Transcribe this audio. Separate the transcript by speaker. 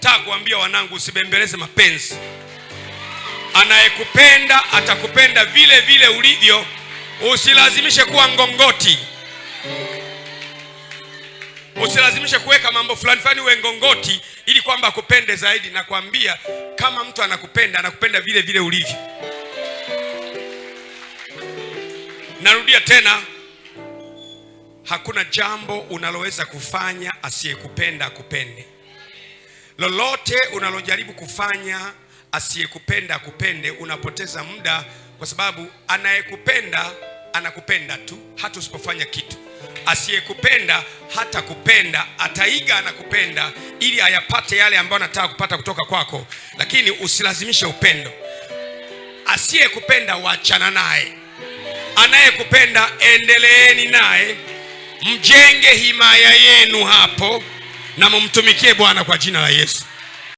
Speaker 1: Nataka kuambia wanangu, usibembeleze mapenzi. Anayekupenda atakupenda vile vile ulivyo. Usilazimishe kuwa ngongoti. Usilazimishe kuweka mambo fulani fulani uwe ngongoti ili kwamba akupende zaidi. Na kuambia kama mtu anakupenda vile vile ulivyo. Narudia tena, hakuna jambo unaloweza kufanya asiyekupenda akupende. Lolote unalojaribu kufanya asiyekupenda akupende, unapoteza muda, kwa sababu anayekupenda anakupenda tu hata usipofanya kitu. Asiyekupenda hata kupenda, ataiga anakupenda ili ayapate yale ambayo anataka kupata kutoka kwako, lakini usilazimishe upendo. Asiyekupenda waachana naye. Anayekupenda endeleeni naye, mjenge himaya yenu hapo na mumtumikie Bwana kwa jina la Yesu.